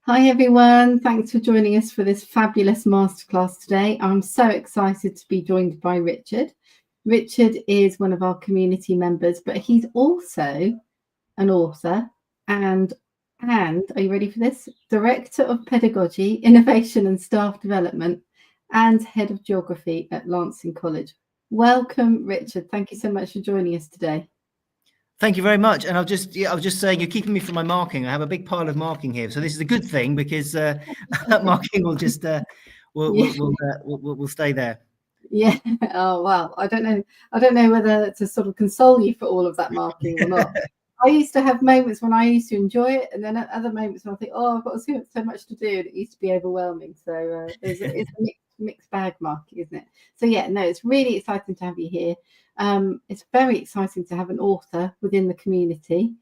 Hi everyone, thanks for joining us for this fabulous masterclass today. I'm so excited to be joined by Richard. Richard is one of our community members, but he's also an author and are you ready for this? Director of Pedagogy, Innovation and Staff Development and Head of Geography at Lancing College. Welcome, Richard. Thank you so much for joining us today. Thank you very much. And I was just saying, you're keeping me from my marking. I have a big pile of marking here, so this is a good thing because marking will just will stay there. Yeah. Oh wow. I don't know whether to sort of console you for all of that marking or not. I used to have moments when I used to enjoy it, and then at other moments when I think, oh, I've got so much to do, and it used to be overwhelming. So it's a mixed bag marking, isn't it? So yeah, no, it's really exciting to have you here. It's very exciting to have an author within the community.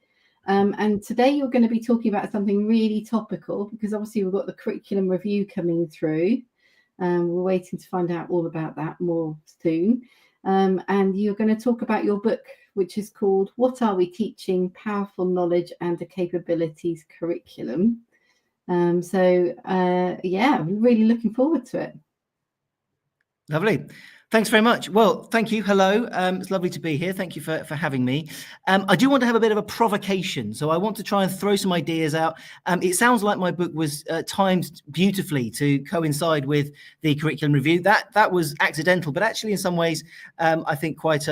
And today you're going to be talking about something really topical because obviously we've got the curriculum review coming through. We're waiting to find out all about that more soon. And you're going to talk about your book, which is called What Are We Teaching? Powerful Knowledge and a Capabilities Curriculum. Yeah, I'm really looking forward to it. Lovely. Thanks very much. Well, thank you. Hello. It's lovely to be here. Thank you for having me. I do want to have a bit of a provocation. So I want to try and throw some ideas out. It sounds like my book was timed beautifully to coincide with the curriculum review. That was accidental, but actually in some ways, I think quite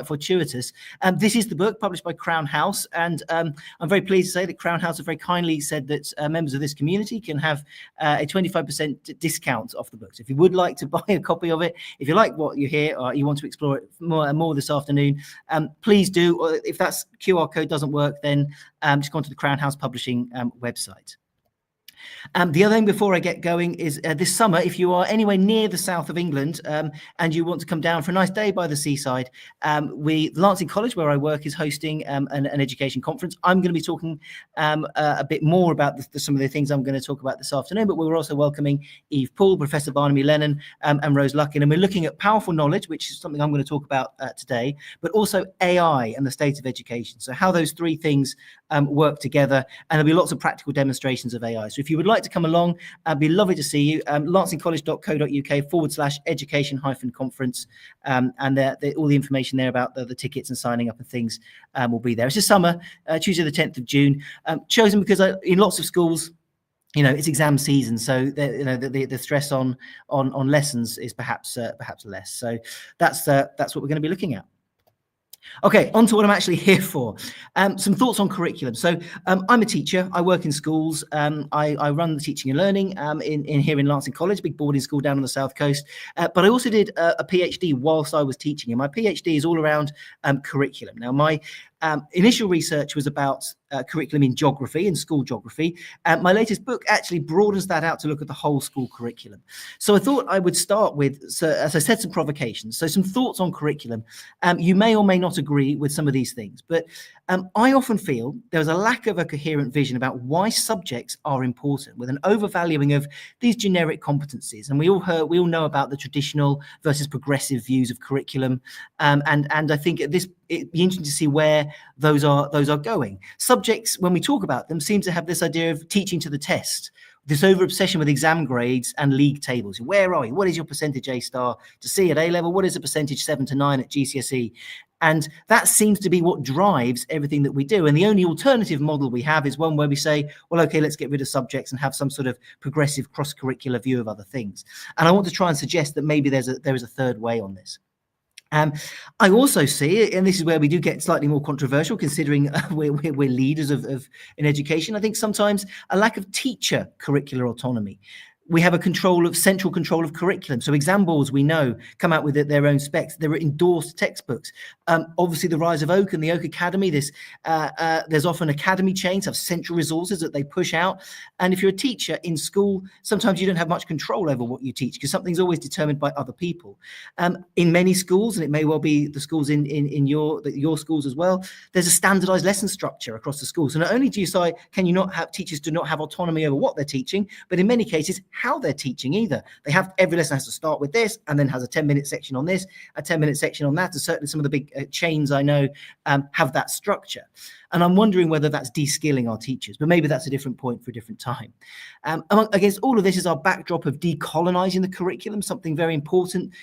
fortuitous. This is the book published by Crown House. And I'm very pleased to say that Crown House have very kindly said that members of this community can have a 25% discount off the book. So if you would like to buy a copy of it, if you like what you hear or you want to explore it more this afternoon, please do. Or if that QR code doesn't work, then just go onto the Crown House Publishing website. The other thing before I get going is this summer, if you are anywhere near the south of England and you want to come down for a nice day by the seaside, Lancing College, where I work, is hosting an education conference. I'm going to be talking a bit more about some of the things I'm going to talk about this afternoon, but we're also welcoming Eve Poole, Professor Barnaby Lennon, and Rose Luckin, and we're looking at powerful knowledge, which is something I'm going to talk about today, but also AI and the state of education. So how those three things work together, and there'll be lots of practical demonstrations of AI. So if you would like to come along, it'd be lovely to see you. lancingcollege.co.uk/education-conference, and all the information there about the tickets and signing up and things will be there. It's just summer, Tuesday the 10th of June, chosen because in lots of schools, it's exam season, so the stress on lessons is perhaps less. So that's what we're going to be looking at. Okay, on to what I'm actually here for. Some thoughts on curriculum. So I'm a teacher. I work in schools. I run the teaching and learning here in Lancing College, big boarding school down on the south coast. But I also did a PhD whilst I was teaching, and my PhD is all around curriculum. Now, my initial research was about curriculum in geography, in school geography. My latest book actually broadens that out to look at the whole school curriculum. So I thought I would start with, as I said, some provocations. So some thoughts on curriculum. You may or may not agree with some of these things, but I often feel there's a lack of a coherent vision about why subjects are important, with an overvaluing of these generic competencies. And we all know about the traditional versus progressive views of curriculum. And I think it'd be interesting to see where those are going. Subjects, when we talk about them, seem to have this idea of teaching to the test, this over obsession with exam grades and league tables. Where are you? What is your percentage A star to C at A level? What is the percentage 7 to 9 at GCSE? And that seems to be what drives everything that we do. And the only alternative model we have is one where we say, well, okay, let's get rid of subjects and have some sort of progressive cross-curricular view of other things. And I want to try and suggest that maybe there is a third way on this. I also see, and this is where we do get slightly more controversial, considering we're leaders in education, I think sometimes a lack of teacher curricular autonomy. We have central control of curriculum. So exam boards, we know, come out with their own specs. There are endorsed textbooks. Obviously, the rise of Oak and the Oak Academy, there's often academy chains have central resources that they push out. And if you're a teacher in school, sometimes you don't have much control over what you teach because something's always determined by other people. In many schools, and it may well be the schools in your schools as well, there's a standardized lesson structure across the school. So not only can you not have teachers do not have autonomy over what they're teaching, but in many cases, how they're teaching either. They have every lesson has to start with this and then has a 10-minute section on this, a 10-minute section on that. And certainly some of the big chains I know have that structure. And I'm wondering whether that's de-skilling our teachers, but maybe that's a different point for a different time. Against all of this is our backdrop of decolonizing the curriculum, something very important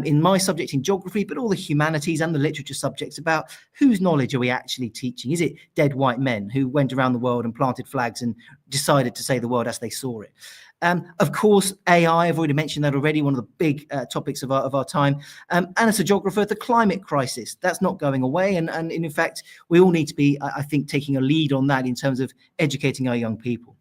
in my subject in geography, but all the humanities and the literature subjects about whose knowledge are we actually teaching? Is it dead white men who went around the world and planted flags and decided to say the world as they saw it? Of course, AI, I've already mentioned that already, one of the big topics of our time. And as a geographer, the climate crisis, that's not going away. And in fact, we all need to be, I think, taking a lead on that in terms of educating our young people.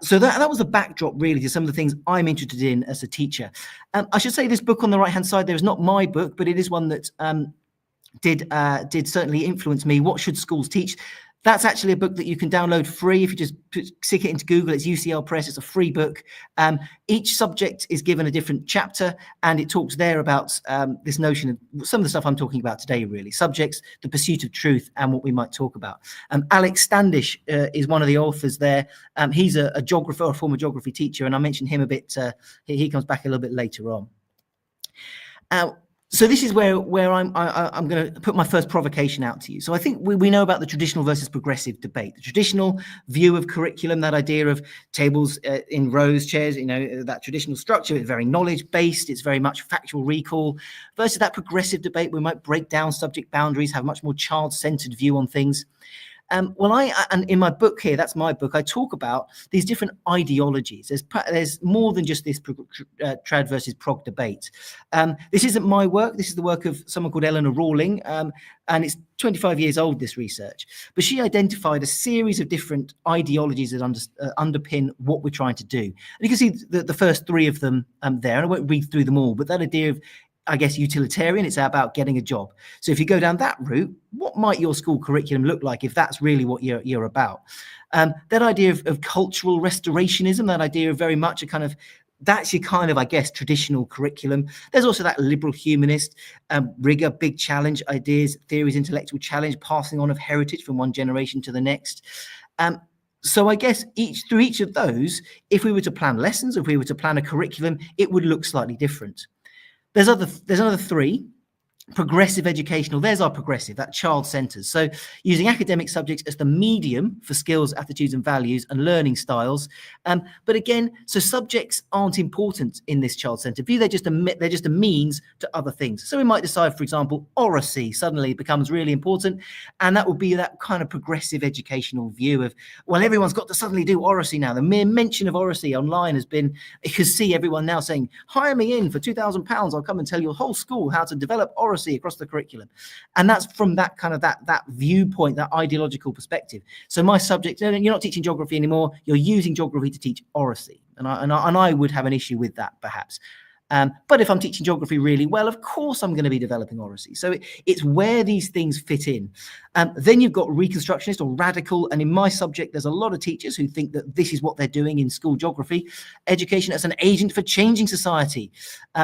So that was the backdrop really to some of the things I'm interested in as a teacher. I should say this book on the right-hand side there is not my book, but it is one that did certainly influence me. What Should Schools Teach? That's actually a book that you can download free if you just stick it into Google. It's UCL Press. It's a free book. Each subject is given a different chapter, and it talks there about this notion of some of the stuff I'm talking about today, really. Subjects, the pursuit of truth, and what we might talk about. Alex Standish is one of the authors there. He's a geographer, a former geography teacher, and I mentioned him a bit. He comes back a little bit later on. So this is where I'm going to put my first provocation out to you. So I think we know about the traditional versus progressive debate. The traditional view of curriculum, that idea of tables in rows, chairs, that traditional structure is very knowledge-based. It's very much factual recall. Versus that progressive debate, we might break down subject boundaries, have much more child-centered view on things. And in my book here, that's my book, I talk about these different ideologies. There's more than just this trad versus prog debate. This isn't my work. This is the work of someone called Eleanor Rawling, and it's 25 years old, this research. But she identified a series of different ideologies that underpin what we're trying to do. And you can see the first three of them there, and I won't read through them all, but that idea of, I guess, utilitarian, it's about getting a job. So if you go down that route, what might your school curriculum look like if that's really what you're about? That idea of cultural restorationism, that idea of very much that's your kind of, I guess, traditional curriculum. There's also that liberal humanist rigor, big challenge, ideas, theories, intellectual challenge, passing on of heritage from one generation to the next. So I guess through each of those, if we were to plan lessons, if we were to plan a curriculum, it would look slightly different. There's another three. Progressive educational, there's our progressive, that child-centered. So using academic subjects as the medium for skills, attitudes and values and learning styles. But again, so subjects aren't important in this child-centered view. They're just a means to other things. So we might decide, for example, oracy suddenly becomes really important. And that would be that kind of progressive educational view of, well, everyone's got to suddenly do oracy now. The mere mention of oracy online has been, you can see everyone now saying, hire me in for £2,000. I'll come and tell your whole school how to develop oracy across the curriculum. And that's from that kind of that viewpoint, that ideological perspective. So my subject, you're not teaching geography anymore, you're using geography to teach oracy. And I would have an issue with that, perhaps. But if I'm teaching geography really well, of course I'm going to be developing oracy. So it's where these things fit in. Then you've got reconstructionist or radical. And in my subject, there's a lot of teachers who think that this is what they're doing in school geography. Education as an agent for changing society.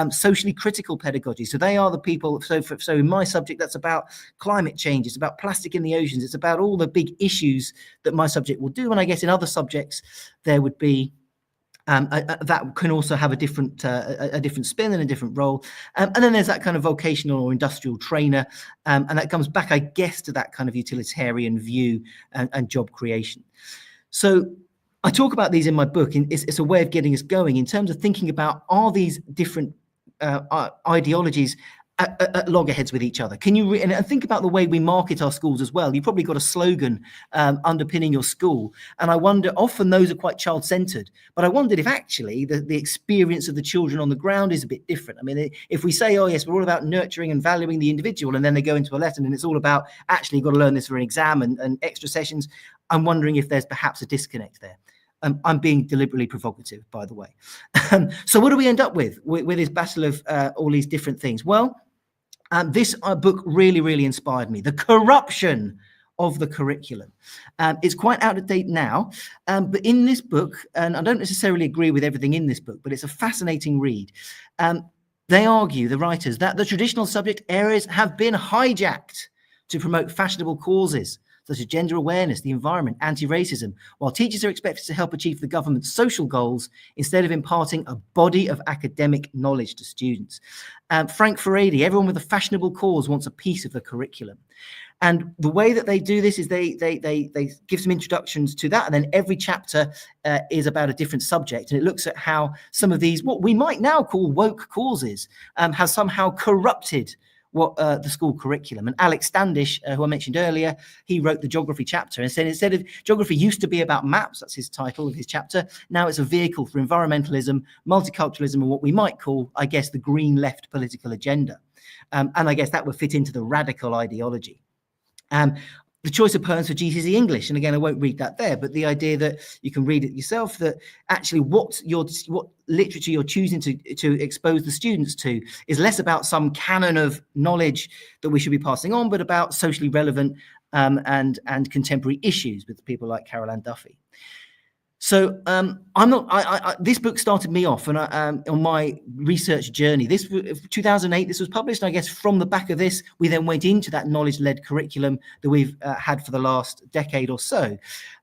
Socially critical pedagogy. So they are the people. So in my subject, that's about climate change. It's about plastic in the oceans. It's about all the big issues that my subject will do. And I guess in other subjects, there would be that can also have a different spin and a different role. And then there's that kind of vocational or industrial trainer. And that comes back, I guess, to that kind of utilitarian view and job creation. So I talk about these in my book. It's a way of getting us going in terms of thinking about, are these different ideologies at loggerheads with each other? Can you and think about the way we market our schools as well? You've probably got a slogan underpinning your school, and I wonder, often those are quite child-centered, but I wondered if actually the experience of the children on the ground is a bit different. I mean, if we say, oh yes, we're all about nurturing and valuing the individual, and then they go into a lesson and it's all about actually you've got to learn this for an exam and extra sessions, I'm wondering if there's perhaps a disconnect there. I'm being deliberately provocative, by the way. So what do we end up with this battle of all these different things? Well, this book really, really inspired me. The corruption of the curriculum. It's quite out of date now, but in this book, and I don't necessarily agree with everything in this book, but it's a fascinating read. They argue, the writers, that the traditional subject areas have been hijacked to promote fashionable causes such as gender awareness, the environment, anti-racism, while teachers are expected to help achieve the government's social goals instead of imparting a body of academic knowledge to students. Frank Furedi, everyone with a fashionable cause wants a piece of the curriculum. And the way that they do this is they give some introductions to that, and then every chapter is about a different subject, and it looks at how some of these, what we might now call woke causes, have somehow corrupted what the school curriculum. And Alex Standish, who I mentioned earlier, he wrote the geography chapter and said instead of geography used to be about maps, that's his title of his chapter, now it's a vehicle for environmentalism, multiculturalism, and what we might call, I guess, the green left political agenda. And I guess that would fit into the radical ideology. The choice of poems for GCSE English, and again, I won't read that there, but the idea that you can read it yourself, that actually what literature you're choosing to expose the students to is less about some canon of knowledge that we should be passing on, but about socially relevant and contemporary issues with people like Carol Ann Duffy. So this book started me off and on my research journey. This 2008, this was published. And I guess from the back of this, we then went into that knowledge-led curriculum that we've had for the last decade or so.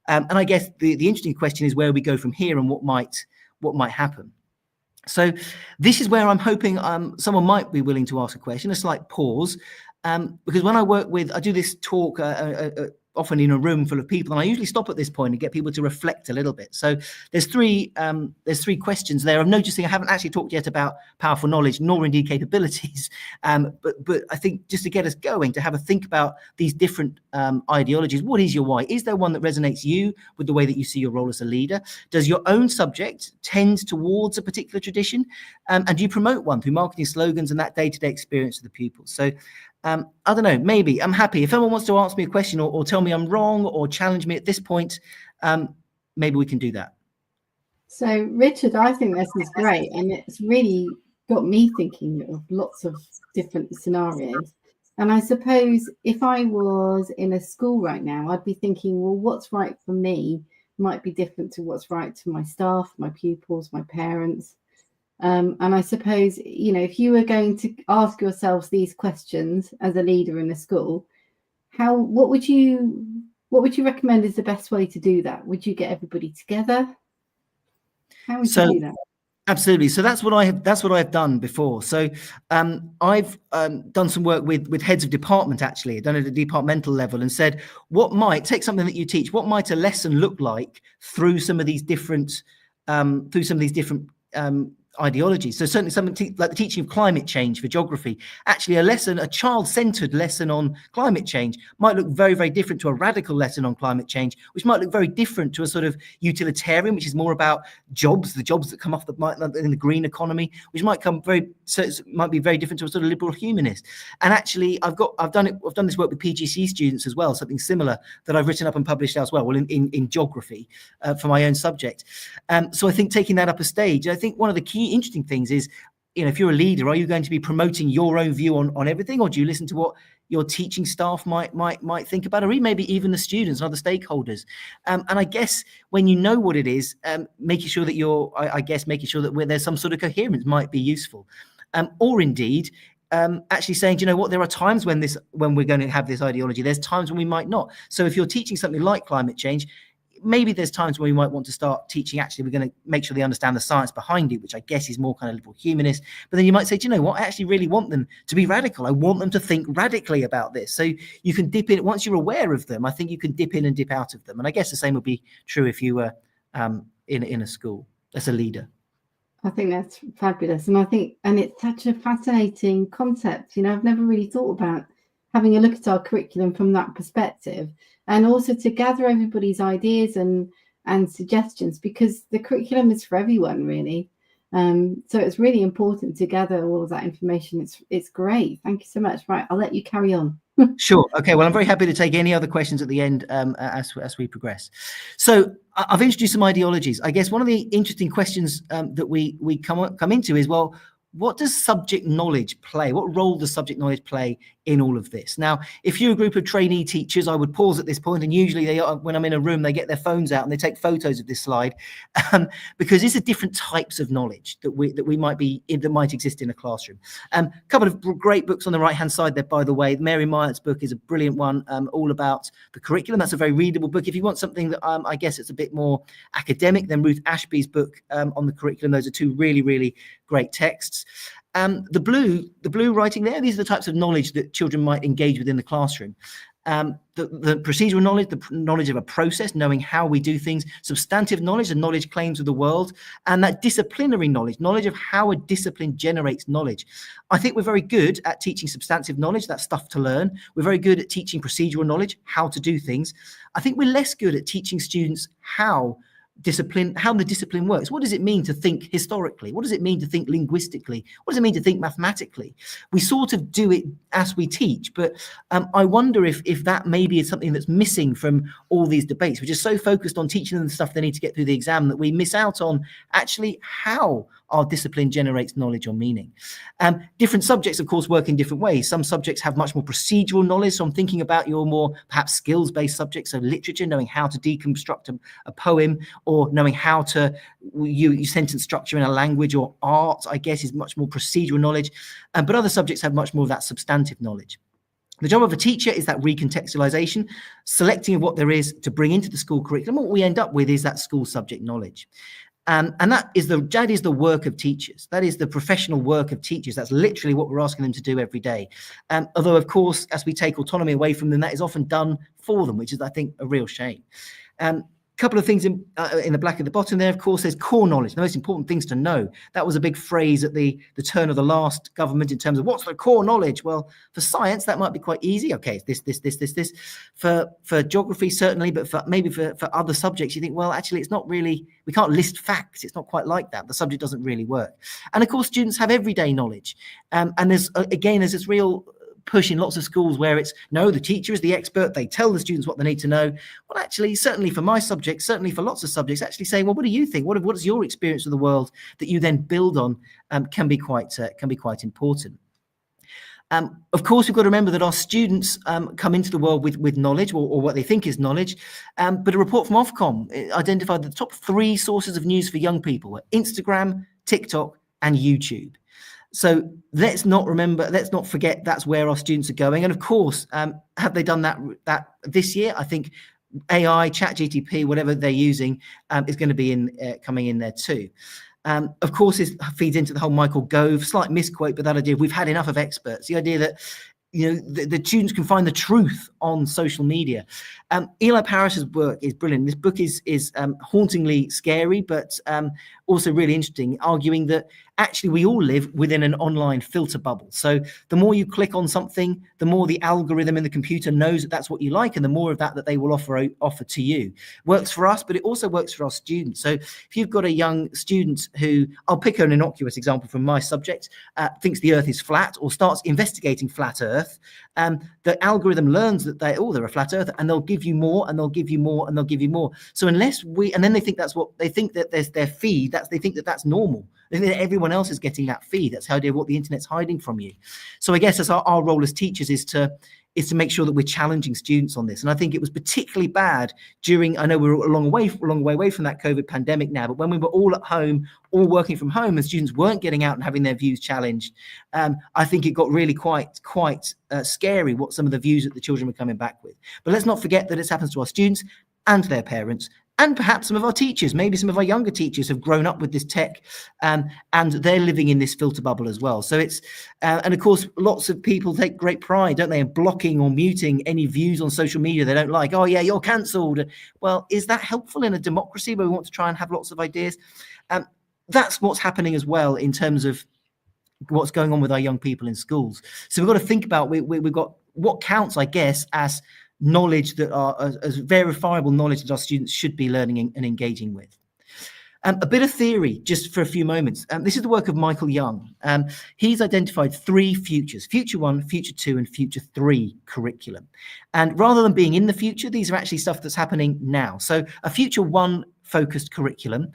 And I guess the interesting question is where we go from here and what might happen. So this is where I'm hoping someone might be willing to ask a question, a slight pause, because when I do this talk often in a room full of people, and I usually stop at this point and get people to reflect a little bit. So there's three questions there. I'm noticing I haven't actually talked yet about powerful knowledge, nor indeed capabilities. But I think just to get us going, to have a think about these different ideologies. What is your why? Is there one that resonates you with the way that you see your role as a leader? Does your own subject tend towards a particular tradition? And do you promote one through marketing slogans and that day-to-day experience of the pupils? So I don't know, maybe I'm happy. If someone wants to ask me a question or tell me I'm wrong or challenge me at this point, maybe we can do that. So, Richard, I think this is great. And it's really got me thinking of lots of different scenarios. And I suppose if I was in a school right now, I'd be thinking, well, what's right for me might be different to what's right to my staff, my pupils, my parents. And I suppose, if you were going to ask yourselves these questions as a leader in a school, what would you recommend is the best way to do that? Would you get everybody together? How would you do that? Absolutely. So that's what I've done before. So I've done some work with heads of department, actually, done it at a departmental level, and said, take something that you teach, what might a lesson look like through some of these different ideologies. So certainly something like the teaching of climate change for geography, actually a child-centered lesson on climate change might look very, very different to a radical lesson on climate change, which might look very different to a sort of utilitarian, which is more about the jobs that come off in the green economy, which might be very different to a sort of liberal humanist. And actually I've done this work with PGC students as well, something similar that I've written up and published as well in geography for my own subject. So I think taking that up a stage, I think one of the key interesting things is, if you're a leader, are you going to be promoting your own view on everything, or do you listen to what your teaching staff might think about, or maybe even the students and other stakeholders? And I guess when you know what it is, making sure that there's some sort of coherence might be useful, or indeed actually saying, there are times when we're going to have this ideology, there's times when we might not. So if you're teaching something like climate change, maybe there's times where you might want to start teaching, actually, we're going to make sure they understand the science behind it, which I guess is more kind of liberal humanist. But then you might say, I actually really want them to be radical. I want them to think radically about this. So you can dip in. Once you're aware of them, I think you can dip in and dip out of them. And I guess the same would be true if you were in a school as a leader. I think that's fabulous. And it's such a fascinating concept. I've never really thought about having a look at our curriculum from that perspective, and also to gather everybody's ideas and suggestions, because the curriculum is for everyone, really. So it's really important to gather all of that information. It's great. Thank you so much. Right, I'll let you carry on. Sure. Okay. Well, I'm very happy to take any other questions at the end as we progress. So I've introduced some ideologies. I guess one of the interesting questions that we come into is, well, what does subject knowledge play? What role does subject knowledge play in all of this. Now, if you're a group of trainee teachers, I would pause at this point, and usually they are, when I'm in a room, they get their phones out and they take photos of this slide, because these are different types of knowledge that might exist in a classroom. A couple of great books on the right hand side there, by the way. Mary Myatt's book is a brilliant one, all about the curriculum. That's a very readable book. If you want something that I guess it's a bit more academic, then Ruth Ashby's book on the curriculum. Those are two really, really great texts. The blue writing there, these are the types of knowledge that children might engage with in the classroom. The procedural knowledge, the knowledge of a process, knowing how we do things, substantive knowledge, the knowledge claims of the world, and that disciplinary knowledge of how a discipline generates knowledge. I think we're very good at teaching substantive knowledge, that's stuff to learn. We're very good at teaching procedural knowledge, how to do things. I think we're less good at teaching students how the discipline works. What does it mean to think historically? What does it mean to think linguistically? What does it mean to think mathematically? We sort of do it as we teach, but I wonder if that maybe is something that's missing from all these debates. We're just so focused on teaching them the stuff they need to get through the exam that we miss out on actually how our discipline generates knowledge or meaning. Different subjects, of course, work in different ways. Some subjects have much more procedural knowledge. So I'm thinking about your more perhaps skills-based subjects, so literature, knowing how to deconstruct a poem, or knowing how to use sentence structure in a language, or art, I guess, is much more procedural knowledge. But other subjects have much more of that substantive knowledge. The job of a teacher is that recontextualization, selecting of what there is to bring into the school curriculum. What we end up with is that school subject knowledge. And that is the work of teachers. That is the professional work of teachers. That's literally what we're asking them to do every day. Although, of course, as we take autonomy away from them, that is often done for them, which is, I think, a real shame. Couple of things in the black at the bottom there. Of course, there's core knowledge, the most important things to know. That was a big phrase at the turn of the last government in terms of what's the core knowledge. Well, for science, that might be quite easy. Okay, it's this. For geography, certainly, but for other subjects, you think, well, actually, it's not really, we can't list facts. It's not quite like that. The subject doesn't really work. And of course, students have everyday knowledge. And there's this real push in lots of schools where it's, no, the teacher is the expert, they tell the students what they need to know. Well, actually, certainly for my subject, certainly for lots of subjects, actually saying, well, what do you think? What is your experience of the world that you then build on can be quite important. Of course, we've got to remember that our students come into the world with knowledge, or what they think is knowledge. But a report from Ofcom identified that the top 3 sources of news for young people were Instagram, TikTok, and YouTube. So let's not forget that's where our students are going. And of course, have they done that this year? I think AI, ChatGPT, whatever they're using, is going to be coming in there too. Of course, this feeds into the whole Michael Gove, slight misquote, but that idea, we've had enough of experts. The idea that the students can find the truth on social media. Eli Parrish's work is brilliant. This book is hauntingly scary, but also really interesting, arguing that actually we all live within an online filter bubble. So the more you click on something, the more the algorithm in the computer knows that that's what you like, and the more of that they will offer to you. Works for us, but it also works for our students. So if you've got a young student who, I'll pick an innocuous example from my subject, thinks the Earth is flat, or starts investigating flat Earth, the algorithm learns that they're a flat Earth, and they'll give you more, and they'll give you more, and they'll give you more. So and then they think that there's their feed. They think that that's normal. They think that everyone else is getting that feed. That's how what the internet's hiding from you. So I guess that's our role as teachers is to make sure that we're challenging students on this. And I think it was particularly bad I know we're a long way away from that COVID pandemic now, but when we were all at home, all working from home, and students weren't getting out and having their views challenged, I think it got really quite scary what some of the views that the children were coming back with. But let's not forget that it happens to our students and their parents, and perhaps some of our teachers. Maybe some of our younger teachers have grown up with this tech, and they're living in this filter bubble as well. So it's, and of course, lots of people take great pride, don't they, in blocking or muting any views on social media they don't like. Oh yeah, you're cancelled. Well, is that helpful in a democracy where we want to try and have lots of ideas? That's what's happening as well in terms of what's going on with our young people in schools. So we've got to think about, we've got what counts, I guess, as knowledge that are as verifiable knowledge that our students should be learning and engaging with. A bit of theory, just for a few moments. This is the work of Michael Young. He's identified 3 futures: Future 1, Future 2, and Future 3 curriculum. And rather than being in the future, these are actually stuff that's happening now. So a Future 1 focused curriculum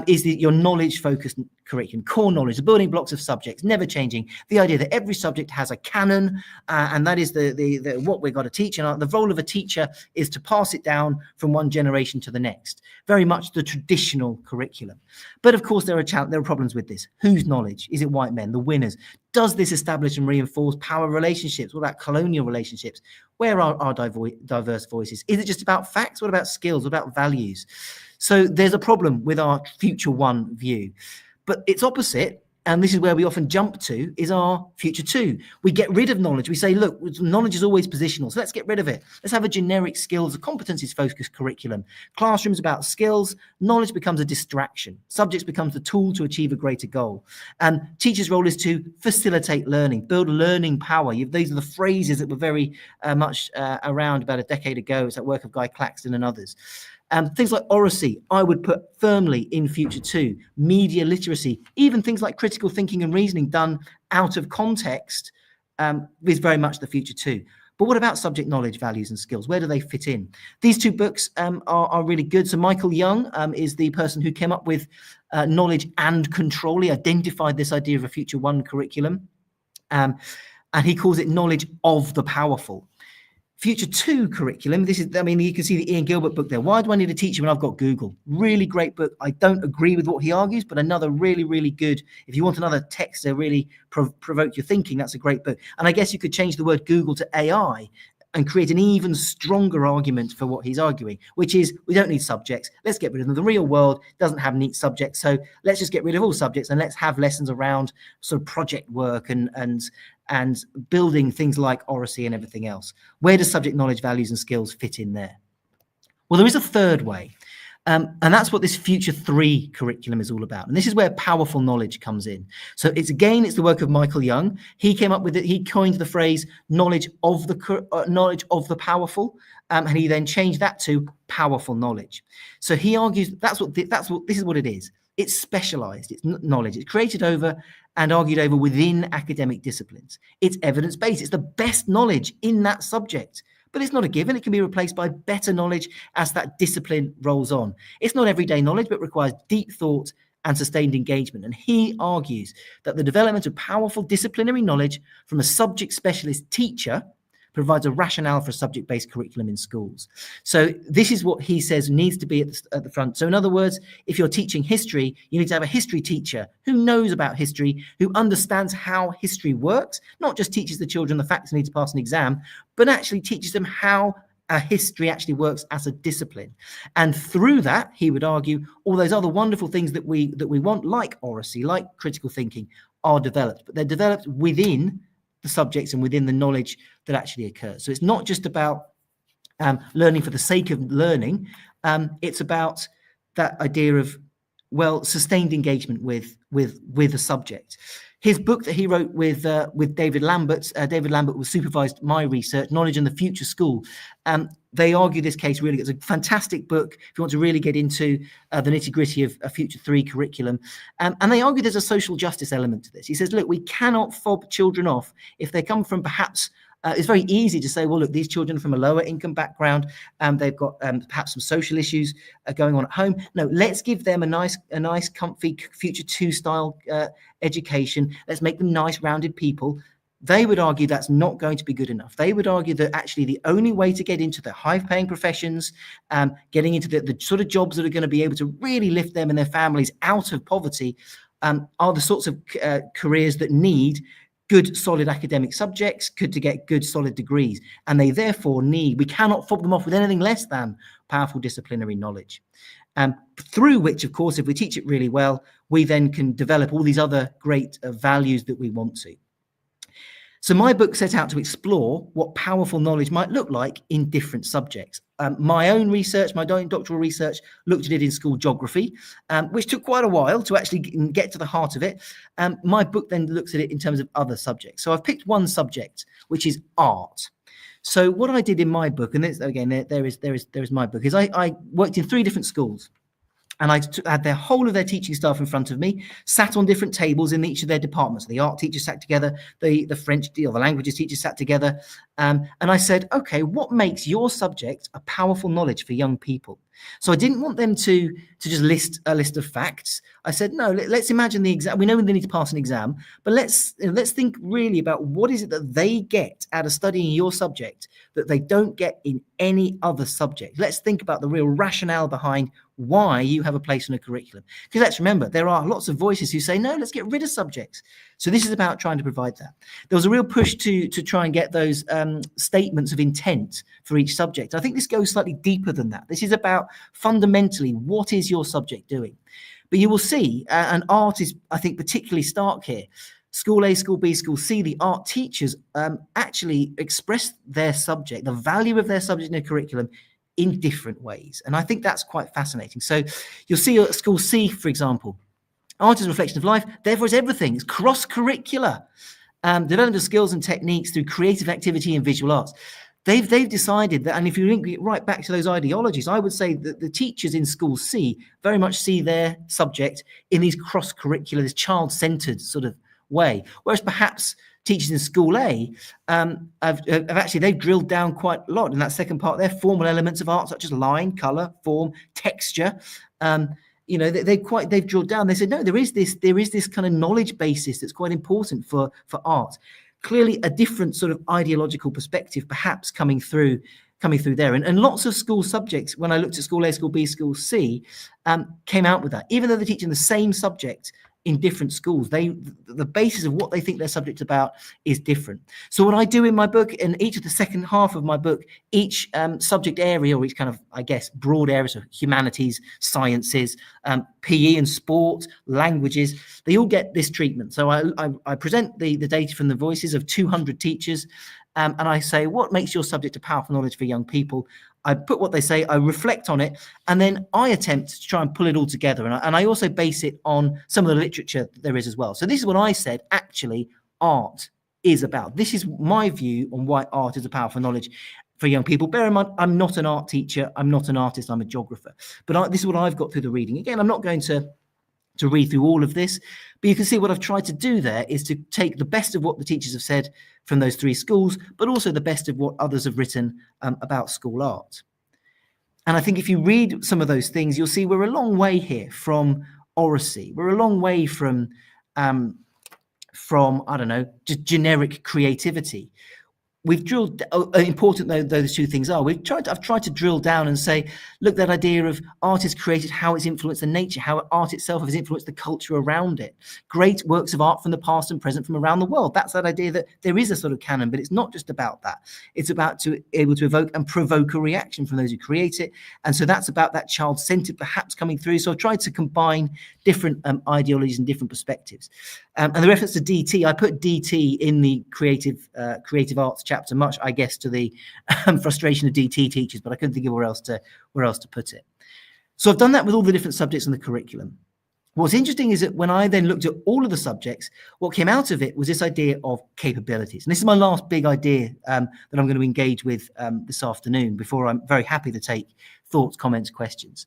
is your knowledge focused curriculum. Core knowledge, the building blocks of subjects, never changing. The idea that every subject has a canon, and that is the what we've got to teach. And the role of a teacher is to pass it down from one generation to the next. Very much the traditional curriculum. But of course, there are problems with this. Whose knowledge? Is it white men, the winners? Does this establish and reinforce power relationships? What about colonial relationships? Where are our diverse voices? Is it just about facts? What about skills? What about values? So there's a problem with our future one view. But its opposite, and this is where we often jump to, is our future two. We get rid of knowledge. We say, look, knowledge is always positional, so let's get rid of it. Let's have a generic skills, a competencies-focused curriculum. Classrooms about skills, knowledge becomes a distraction. Subjects becomes the tool to achieve a greater goal. And teachers' role is to facilitate learning, build learning power. These are the phrases that were very much around about a decade ago. It's that work of Guy Claxton and others. Things like oracy, I would put firmly in future two. Media literacy, even things like critical thinking and reasoning done out of context is very much the future two. But what about subject knowledge, values and skills? Where do they fit in? These two books are really good. So Michael Young is the person who came up with knowledge and control. He identified this idea of a future one curriculum. And he calls it knowledge of the powerful. Future two curriculum. This is, I mean, you can see the Ian Gilbert book there. Why do I need a teacher when I've got Google? Really great book. I don't agree with what he argues, but another really, really good. If you want another text to really provoke your thinking, that's a great book. And I guess you could change the word Google to AI and create an even stronger argument for what he's arguing, which is we don't need subjects. Let's get rid of them. The real world doesn't have neat subjects. So let's just get rid of all subjects and let's have lessons around sort of project work and building things like oracy and everything else. Where does subject knowledge, values and skills fit in there? Well, there is a third way. And that's what this future three curriculum is all about. And this is where powerful knowledge comes in. So it's the work of Michael Young. He came up with it. He coined the phrase knowledge of the powerful. And he then changed that to powerful knowledge. So he argues this is what it is. It's specialized. It's knowledge. It's created over and argued over within academic disciplines. It's evidence-based. It's the best knowledge in that subject. But it's not a given. It can be replaced by better knowledge as that discipline rolls on. It's not everyday knowledge, but requires deep thought and sustained engagement. And he argues that the development of powerful disciplinary knowledge from a subject specialist teacher provides a rationale for a subject-based curriculum in schools. So this is what he says needs to be at the front. So in other words, if you're teaching history, you need to have a history teacher who knows about history, who understands how history works, not just teaches the children the facts and need to pass an exam, but actually teaches them how history actually works as a discipline. And through that, he would argue, all those other wonderful things that we want, like oracy, like critical thinking, are developed, but they're developed within the subjects and within the knowledge that actually occurs. So it's not just about learning for the sake of learning. It's about that idea of, well, sustained engagement with a subject. His book that he wrote with David Lambert, David Lambert supervised my research, Knowledge in the Future School. They argue this case really. It's a fantastic book if you want to really get into the nitty-gritty of a Future 3 curriculum. And they argue there's a social justice element to this. He says, look, we cannot fob children off if they come from perhaps it's very easy to say, well, look, these children from a lower income background, they've got perhaps some social issues going on at home. No, let's give them a nice, comfy Future 2 style education. Let's make them nice, rounded people. They would argue that's not going to be good enough. They would argue that actually the only way to get into the high-paying professions, getting into the sort of jobs that are going to be able to really lift them and their families out of poverty, are the sorts of careers that need good, solid academic subjects, to get good, solid degrees. And they therefore we cannot fob them off with anything less than powerful disciplinary knowledge. Through which, of course, if we teach it really well, we then can develop all these other great values that we want to. So my book set out to explore what powerful knowledge might look like in different subjects. My own research, my doctoral research, looked at it in school geography, which took quite a while to actually get to the heart of it. My book then looks at it in terms of other subjects. So I've picked one subject, which is art. So what I did in my book, and this, again, there is my book, is I worked in 3 different schools. And I had their whole of their teaching staff in front of me, sat on different tables in each of their departments. The art teachers sat together, the French or the languages teachers sat together. And I said, okay, what makes your subject a powerful knowledge for young people? So I didn't want them to just list a list of facts. I said, no, let's imagine the exam. We know they need to pass an exam, but let's think really about what is it that they get out of studying your subject that they don't get in any other subject. Let's think about the real rationale behind why you have a place in a curriculum. Because let's remember, there are lots of voices who say, no, let's get rid of subjects. So this is about trying to provide that. There was a real push to try and get those statements of intent for each subject. I think this goes slightly deeper than that. This is about fundamentally, what is your subject doing? But you will see, and art is, I think, particularly stark here. School A, School B, School C, the art teachers actually express their subject, the value of their subject in a curriculum in different ways. And I think that's quite fascinating. So you'll see at School C, for example, art is a reflection of life, therefore it's everything. It's cross-curricular. Development of skills and techniques through creative activity and visual arts. They've decided that, and if you link it right back to those ideologies, I would say that the teachers in School C very much see their subject in these cross-curricular, this child-centered sort of way. Whereas perhaps teachers in School A they've drilled down quite a lot in that second part there, formal elements of art such as line, color, form, texture. They've drilled down. They said, no, there is this kind of knowledge basis that's quite important for art. Clearly a different sort of ideological perspective perhaps coming through there. And lots of school subjects, when I looked at School A, School B, School C, came out with that. Even though they're teaching the same subject in different schools, the basis of what they think their subject's about is different. So what I do in my book, in each of the second half of my book, each subject area, or each kind of, I guess, broad areas of humanities, sciences, PE and sport, languages, they all get this treatment. So I present the data from the voices of 200 teachers, and I say, what makes your subject a powerful knowledge for young people? I put what they say, I reflect on it, and then I attempt to try and pull it all together. And I also base it on some of the literature that there is as well. So this is what I said, actually, art is about. This is my view on why art is a powerful knowledge for young people. Bear in mind, I'm not an art teacher. I'm not an artist. I'm a geographer. But this is what I've got through the reading. Again, I'm not going to read through all of this, but you can see what I've tried to do there is to take the best of what the teachers have said from those three schools, but also the best of what others have written about school art. And I think if you read some of those things, you'll see we're a long way here from oracy. We're a long way from I don't know, just generic creativity. We've drilled, important though those two things are, I've tried to drill down and say, look, that idea of art is created, how it's influenced the nature, how art itself has influenced the culture around it. Great works of art from the past and present from around the world. That's that idea that there is a sort of canon, but it's not just about that. It's about to able to evoke and provoke a reaction from those who create it. And so that's about that child-centered perhaps coming through. So I've tried to combine different ideologies and different perspectives. And the reference to DT, I put DT in the creative arts chapter, much, I guess, to the frustration of DT teachers, but I couldn't think of where else to put it. So I've done that with all the different subjects in the curriculum. What's interesting is that when I then looked at all of the subjects, what came out of it was this idea of capabilities. And this is my last big idea that I'm going to engage with this afternoon, before I'm very happy to take thoughts, comments, questions.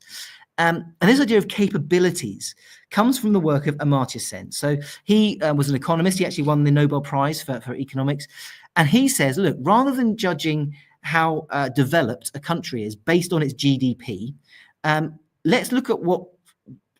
And this idea of capabilities comes from the work of Amartya Sen. So he was an economist. He actually won the Nobel Prize for economics. And he says, look, rather than judging how developed a country is based on its GDP, let's look at what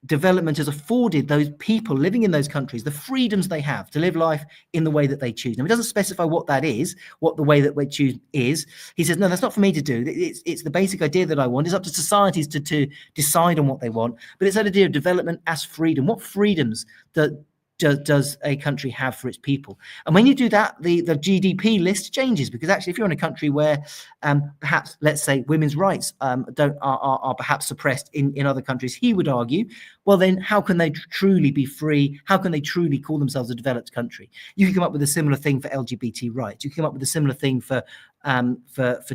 development has afforded those people living in those countries, the freedoms they have to live life in the way that they choose. Now, he doesn't specify what that is, what the way that we choose is. He says, no, that's not for me to do. It's the basic idea that I want. It's up to societies to decide on what they want. But it's that idea of development as freedom. What freedoms does a country have for its people? And when you do that, the GDP list changes, because actually if you're in a country where perhaps, let's say, women's rights are perhaps suppressed in other countries, he would argue, well then how can they truly be free? How can they truly call themselves a developed country? You can come up with a similar thing for LGBT rights. You can come up with a similar thing for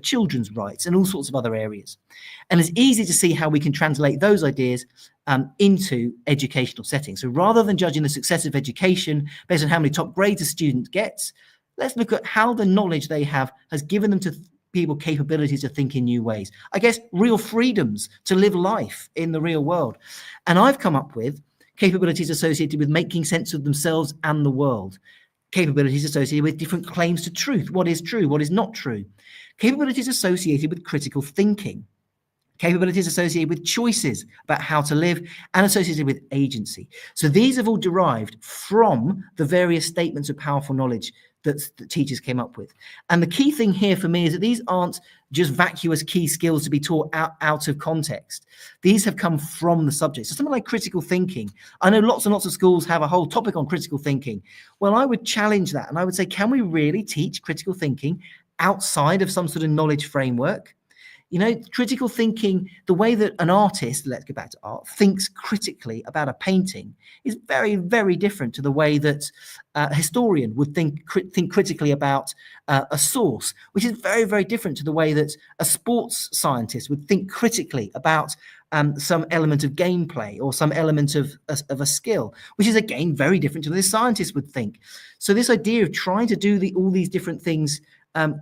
children's rights and all sorts of other areas. And it's easy to see how we can translate those ideas into educational settings. So rather than judging the success of education based on how many top grades a student gets, let's look at how the knowledge they have has given them to people capabilities to think in new ways. I guess real freedoms to live life in the real world. And I've come up with capabilities associated with making sense of themselves and the world. Capabilities associated with different claims to truth. What is true? What is not true? Capabilities associated with critical thinking. Capabilities associated with choices about how to live and associated with agency. So these have all derived from the various statements of powerful knowledge that teachers came up with. And the key thing here for me is that these aren't just vacuous key skills to be taught out of context. These have come from the subject. So something like critical thinking. I know lots and lots of schools have a whole topic on critical thinking. Well, I would challenge that. And I would say, can we really teach critical thinking outside of some sort of knowledge framework? You know, critical thinking, the way that an artist, let's go back to art, thinks critically about a painting is very, very different to the way that a historian would think critically about a source, which is very, very different to the way that a sports scientist would think critically about some element of gameplay or some element of a skill, which is again very different to the scientist would think. So this idea of trying to do all these different things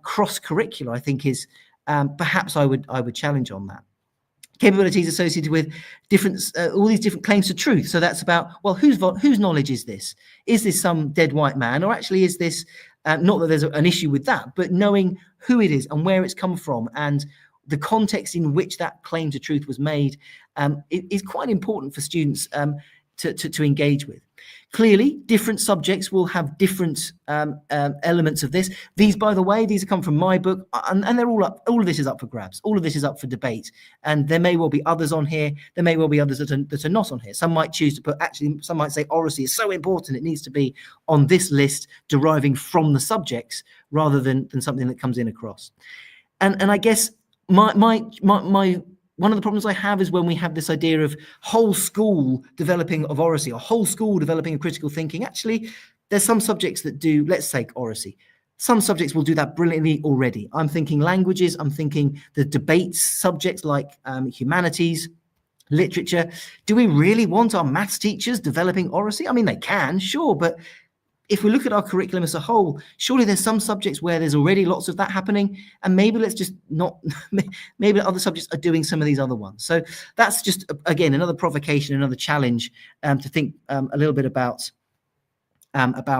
cross-curricular, I think is perhaps I would challenge on that. Capabilities associated with different all these different claims to truth. So that's about, well, whose knowledge is this? Is this some dead white man, or actually is this not that there's an issue with that, but knowing who it is and where it's come from and the context in which that claim to truth was made is quite important for students to engage with. Clearly, different subjects will have different elements of this. These, by the way, these have come from my book, and they're all up. All of this is up for grabs. All of this is up for debate. And there may well be others on here. There may well be others that are not on here. Some might choose to put, actually, some might say oracy is so important, it needs to be on this list deriving from the subjects rather than something that comes in across. And I guess my one of the problems I have is when we have this idea of whole school developing of oracy or whole school developing of critical thinking. Actually, there's some subjects that do, let's take oracy. Some subjects will do that brilliantly already. I'm thinking languages, I'm thinking the debates subjects like humanities, literature. Do we really want our maths teachers developing oracy? I mean, they can, sure, but if we look at our curriculum as a whole, surely there's some subjects where there's already lots of that happening, and maybe let's just not, maybe other subjects are doing some of these other ones. So that's just, again, another provocation, another challenge to think a little bit about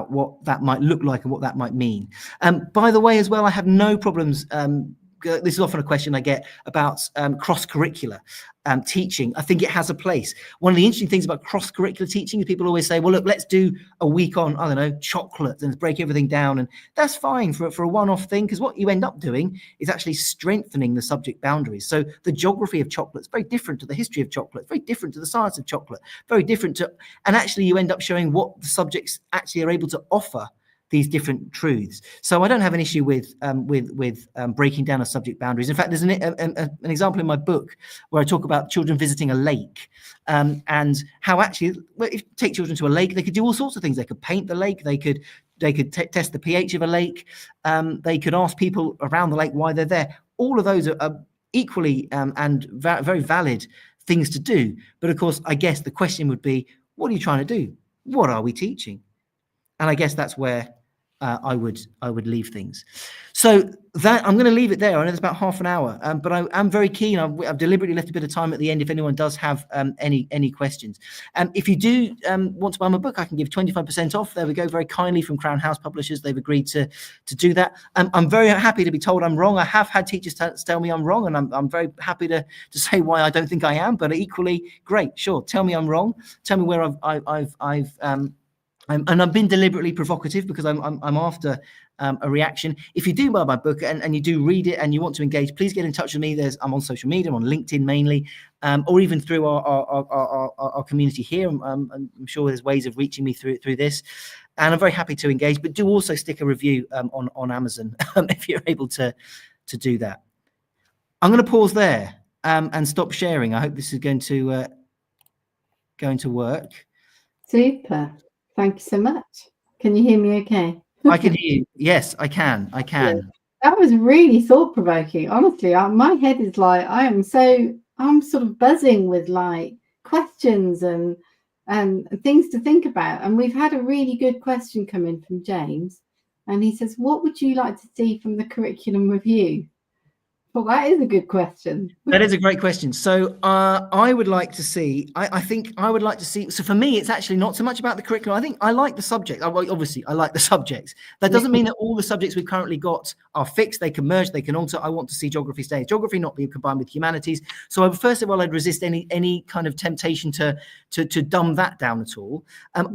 what that might look like and what that might mean. By the way, as well, I have no problems. This is often a question I get about cross-curricular teaching. I think it has a place. One of the interesting things about cross-curricular teaching is people always say, well, look, let's do a week on, I don't know, chocolate and break everything down. And that's fine for a one-off thing, because what you end up doing is actually strengthening the subject boundaries. So the geography of chocolate is very different to the history of chocolate, very different to the science of chocolate, very different to, and actually you end up showing what the subjects actually are able to offer these different truths. So I don't have an issue with breaking down of subject boundaries. In fact, there's an example in my book where I talk about children visiting a lake and how actually, well, if you take children to a lake, they could do all sorts of things. They could paint the lake. They could test the pH of a lake. They could ask people around the lake why they're there. All of those are equally and very valid things to do. But of course, I guess the question would be, what are you trying to do? What are we teaching? And I guess that's where I would leave things. So that I'm going to leave it there. I know it's about half an hour, but I'm very keen. I've deliberately left a bit of time at the end if anyone does have any questions. If you do want to buy my book, I can give 25% off. There we go, very kindly from Crown House Publishers. They've agreed to do that. I'm very happy to be told I'm wrong. I have had teachers tell me I'm wrong, and I'm very happy to say why I don't think I am. But equally, great, sure, tell me I'm wrong. Tell me where I've been deliberately provocative because I'm after a reaction. If you do buy my book and you do read it and you want to engage, please get in touch with me. I'm on social media, I'm on LinkedIn mainly, or even through our community here. I'm sure there's ways of reaching me through this, and I'm very happy to engage. But do also stick a review on Amazon if you're able to do that. I'm going to pause there and stop sharing. I hope this is going to work. Super. Thank you so much. Can you hear me okay? I can hear you. Yes, I can. Yeah. That was really thought-provoking. Honestly, my head is like, I'm sort of buzzing with like questions and things to think about. And we've had a really good question come in from James. And he says, what would you like to see from the curriculum review? Well, that is a good question. That is a great question. So I would like to see, I think I would like to see, so for me, it's actually not so much about the curriculum. I think I like the subject. Obviously, I like the subjects. That doesn't mean that all the subjects we've currently got are fixed. They can merge, they can alter. I want to see geography stay. Geography not be combined with humanities. So first of all, I'd resist any kind of temptation to dumb that down at all.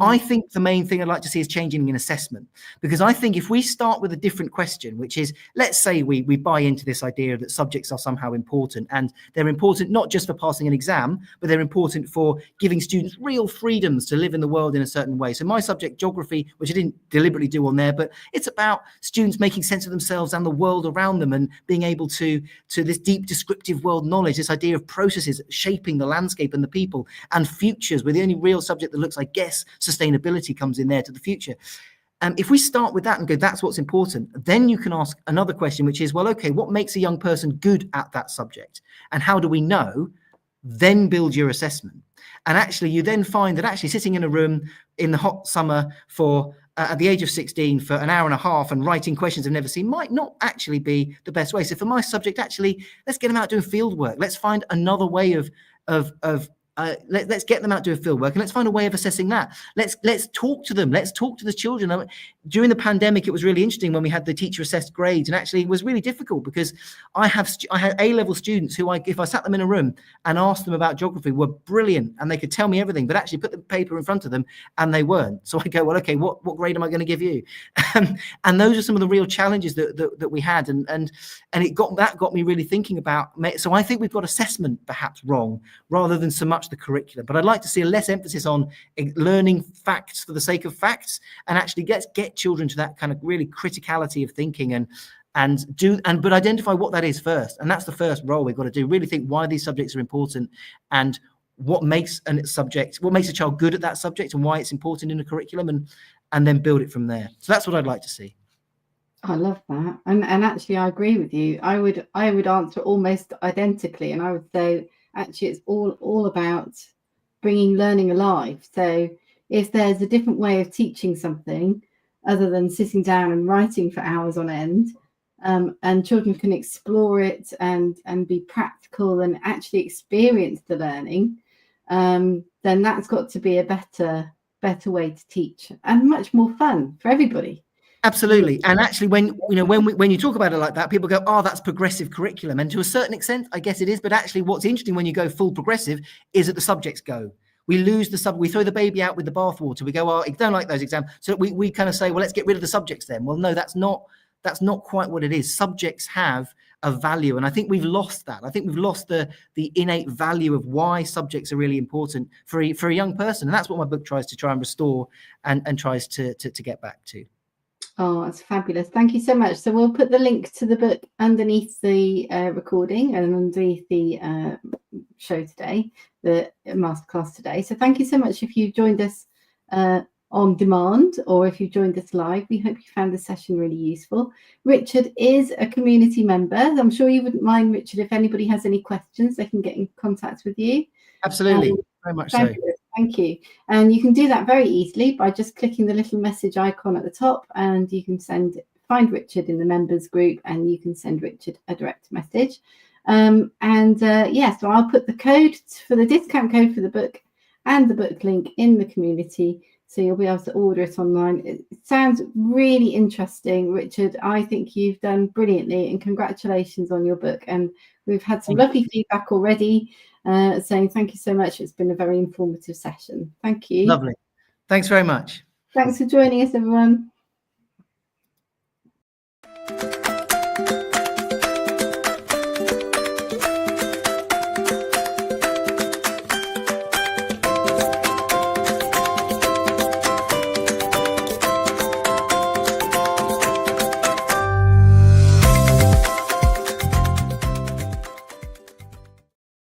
I think the main thing I'd like to see is changing in assessment, because I think if we start with a different question, which is, let's say we buy into this idea that subjects are somehow important, and they're important not just for passing an exam, but they're important for giving students real freedoms to live in the world in a certain way. So my subject, geography, which I didn't deliberately do on there, but it's about students making sense of themselves and the world around them, and being able to this deep descriptive world knowledge, this idea of processes shaping the landscape and the people, and futures, where the only real subject that looks, I guess, sustainability comes in there to the future. If we start with that and go, that's what's important, then you can ask another question, which is, well, okay, what makes a young person good at that subject? And how do we know? Then build your assessment. And actually, you then find that actually sitting in a room in the hot summer for at the age of 16 for an hour and a half and writing questions I've never seen might not actually be the best way. So for my subject, actually, let's get them out doing field work. Let's find another way of let's get them out doing field work, and let's find a way of assessing that. Let's talk to them. Let's talk to the children. During the pandemic, it was really interesting when we had the teacher assessed grades, and actually it was really difficult because I had A-level students who if I sat them in a room and asked them about geography, were brilliant and they could tell me everything, but actually put the paper in front of them and they weren't. So I go, well, okay, what grade am I going to give you? And those are some of the real challenges that we had, and it got me really thinking about. So I think we've got assessment perhaps wrong rather than so much the curriculum. But I'd like to see a less emphasis on learning facts for the sake of facts, and actually get children to that kind of really criticality of thinking, but identify what that is first. And that's the first role we've got to do. Really think why these subjects are important, and what makes a child good at that subject, and why it's important in a curriculum, and then build it from there. So that's what I'd like to see. I love that. And actually, I agree with you. I would answer almost identically, and I would say, actually, it's all about bringing learning alive. So if there's a different way of teaching something other than sitting down and writing for hours on end, and children can explore it and be practical and actually experience the learning, then that's got to be a better way to teach, and much more fun for everybody. Absolutely. And actually, when you talk about it like that, people go, oh, that's progressive curriculum. And to a certain extent, I guess it is. But actually, what's interesting when you go full progressive is that the subjects go. We lose we throw the baby out with the bathwater. We go, oh, I don't like those exams. So we kind of say, well, let's get rid of the subjects then. Well, no, that's not quite what it is. Subjects have a value. And I think we've lost that. I think we've lost the innate value of why subjects are really important for a young person. And that's what my book tries to restore and tries to get back to. Oh, that's fabulous. Thank you so much. So we'll put the link to the book underneath the recording and underneath the show today, the masterclass today. So thank you so much if you joined us on demand, or if you joined us live. We hope you found the session really useful. Richard is a community member. I'm sure you wouldn't mind, Richard, if anybody has any questions, they can get in contact with you. Absolutely. Very much so. Thank you. And you can do that very easily by just clicking the little message icon at the top, and you can find Richard in the members group, and you can send Richard a direct message. So I'll put the code for the discount code for the book and the book link in the community, so you'll be able to order it online. It sounds really interesting, Richard. I think you've done brilliantly, and congratulations on your book. And we've had some lovely feedback already, saying thank you so much. It's been a very informative session. Thank you. Lovely. Thanks very much. Thanks for joining us, everyone.